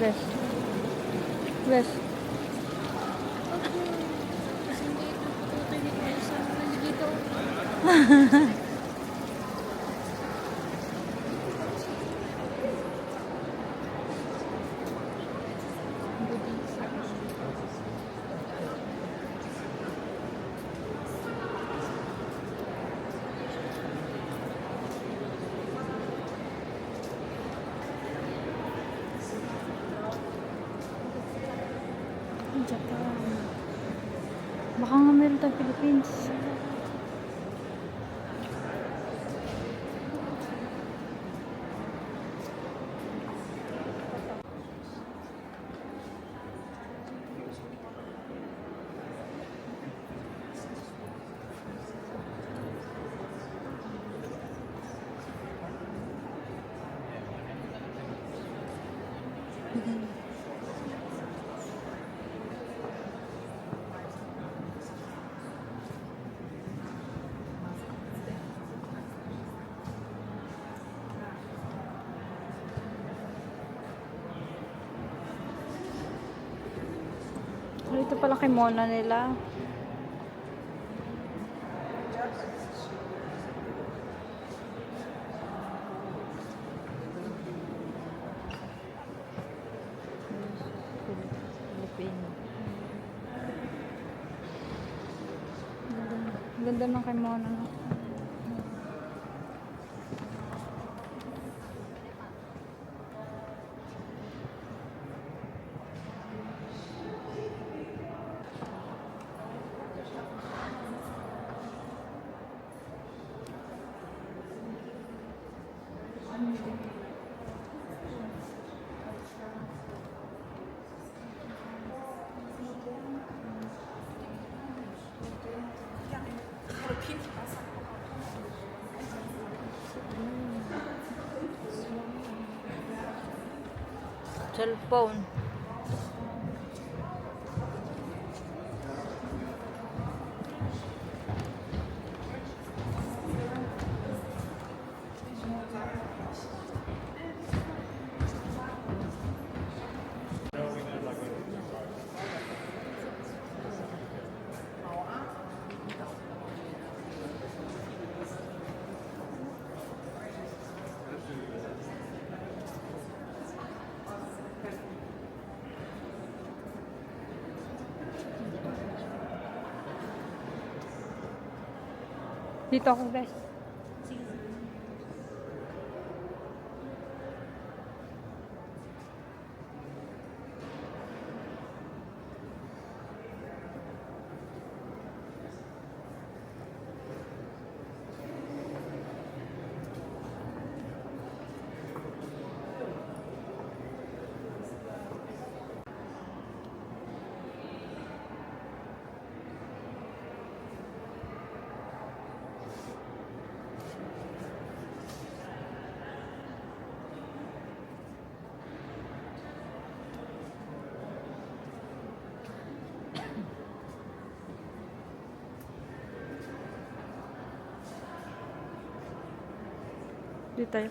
Wes. Wes. Kasi hindi ito tutoy ni Elsa. Nandito. Japan. Baka nga meron tayong Philippines. Ito pala kimono nila. Filipino. Ganda ng kimono, no? Cellphone. Dito ako, guys. Dito tayo.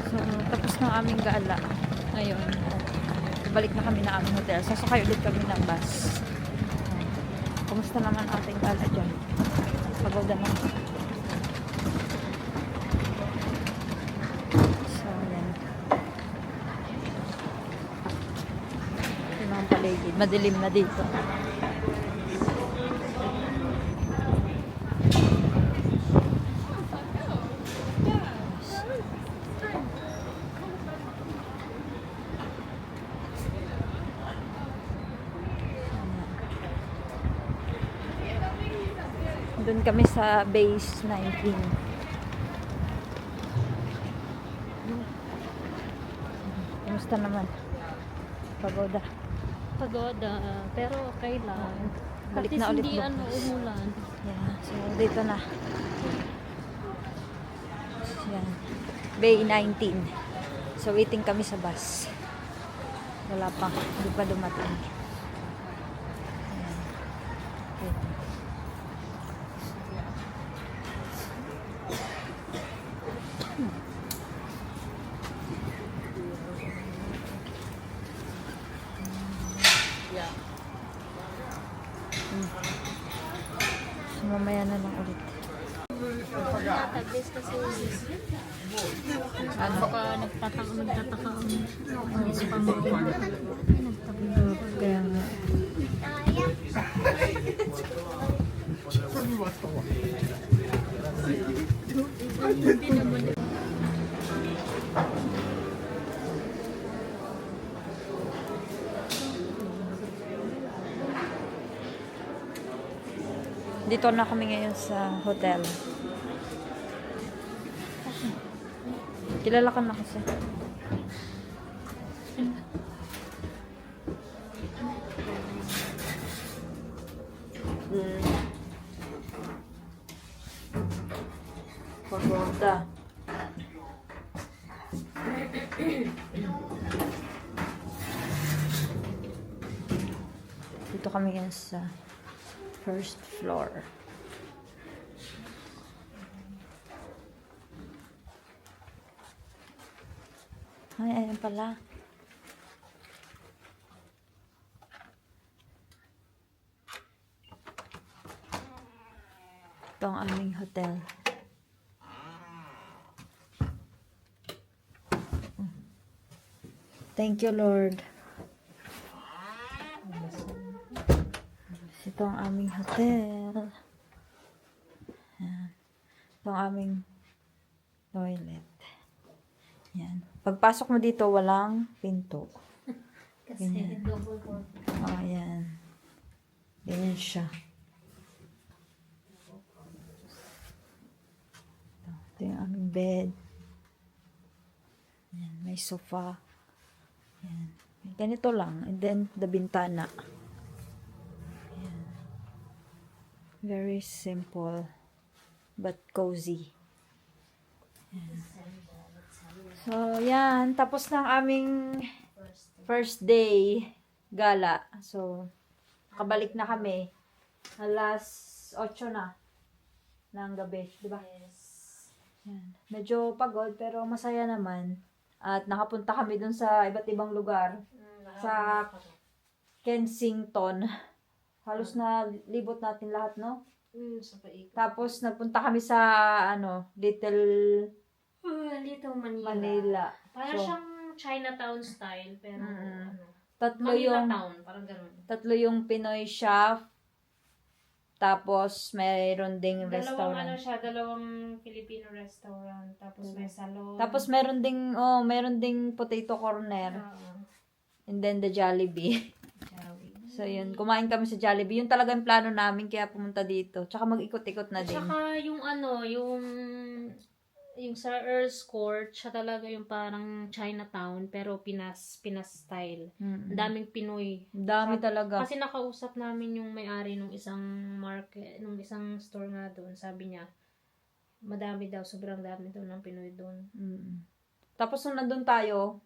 So, tapos na ang aming gala. Ngayon, balik na kami na aming hotel. Sasakay ulit kami ng bus. Kumusta naman ating gala dyan? Pagod naman. So, yan. Ito na ang paligid. Madilim na dito. Doon kami sa base 19. Kumusta naman? Pagoda. Pagoda, pero okay lang. Balik At na ulit least hindi bukas. umulan. Yeah, so dito na. Yan. Bay 19. So waiting kami sa bus. Wala pa. Hindi pa dumating. Ayan. Okay. So, mamaya na lang ulit. Natagis kasi Ano? baka nagtataka ang spam mo. Kaya nga. Dito na kami ngayon sa hotel. Kilala ka na kasi. Pagoda. Dito kami ngayon sa first floor. Ay, ayan pala. Ito ang aming hotel. Thank you, Lord. Ito ang aming hotel. Ayan. Ito ang aming toilet. Yan. Pagpasok mo dito, walang pinto. Kasi double door. Oh, ayan. Ganyan siya. Ito yung aming bed. Ayan, may sofa. Ayan. Ganito lang. And then, the bintana. Ayan. Very simple. But cozy. Ayan. So, yan. Tapos ng aming first day gala. So, nakabalik na kami. Alas 8 na ng gabi. Diba? Yes. Yan. Medyo pagod pero masaya naman. At nakapunta kami dun sa iba't ibang lugar. Sa Kensington. Halos na libot natin lahat, no? Sa paikot. Tapos nagpunta kami sa Little Little Manila. Manila. Para So, siyang Chinatown style, pero Mm. ano. Tatlo Manila yung Town, parang ganun. tatlo yung Pinoy chef. Tapos mayroon ding Dalawang restaurant. ano siya, dalawang Filipino restaurant. Tapos may salon. Tapos meron ding potato corner. Oo. And then the Jollibee. Jollibee. So yun, kumain kami sa Jollibee. Yun talaga yung plano namin kaya pumunta dito. Tsaka mag-ikot-ikot na At din. saka yung ano, yung sa Earl's Court, siya talaga yung parang Chinatown, pero Pinas style. Mm. Ang daming Pinoy. Ang dami talaga. Kasi nakausap namin yung may-ari nung isang market, nung isang store nga doon. Sabi niya, madami daw, sobrang dami daw ng Pinoy doon. Mm. Tapos nung nandun tayo,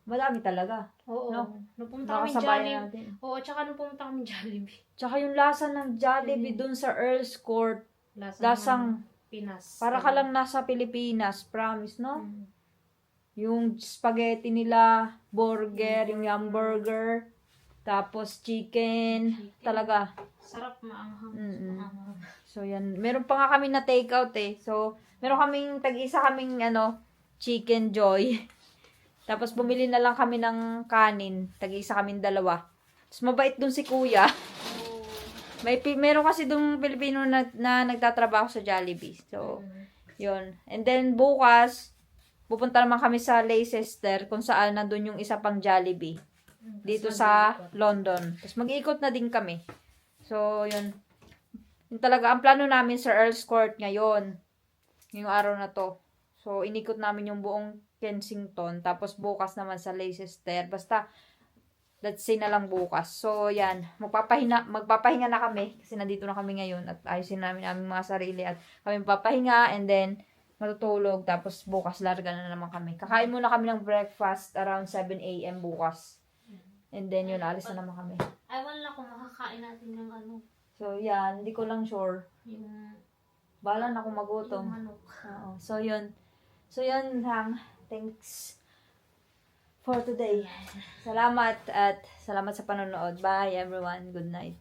madami talaga. Oo. No? Nung pumunta kami Nakasabayan Jollibee. natin. Oo, tsaka nung pumunta kami Jollibee. Tsaka yung lasa ng Jollibee dun sa Earl's Court, lasang Pinas. para ka lang nasa Pilipinas, promise, no? Mm. Yung spaghetti nila, burger, yung hamburger, tapos chicken, talaga. Sarap, maanghang. Mm-mm. Maanghang. So, yan. Meron pa nga kami na take out eh. So, meron kaming, tag-isa kaming, chicken joy. Tapos, bumili na lang kami ng kanin. Tag-isa kaming dalawa. Tapos, mabait dun si kuya. Meron kasi dun Pilipino na nagtatrabaho sa Jollibee. So, yun. And then, bukas, pupunta naman kami sa Leicester, kung saan nandun yung isa pang Jollibee. Dito sa London. Tapos, mag-iikot na din kami. So, yun. Yung talaga, ang plano namin sa Earl's Court ngayon. Yung araw na to. So, inikot namin yung buong Kensington. Tapos, bukas naman sa Leicester. Basta, let's say na lang bukas. So, yan. Magpapahinga na kami. Kasi nandito na kami ngayon. At ayusin namin aming mga sarili. At kami magpapahinga. And then, matutulog. Tapos, bukas larga na naman kami. Kakain muna kami ng breakfast around 7 a.m. bukas. And then, yun. Alis na naman kami. Ay, wala kung makakain natin yung ano. So, yan. Hindi ko lang sure. Yung Bahala na kung magutom. manok. Oo. So, yun. So, yun, Hang. Thanks for today. Salamat at salamat sa panonood. Bye, everyone. Good night.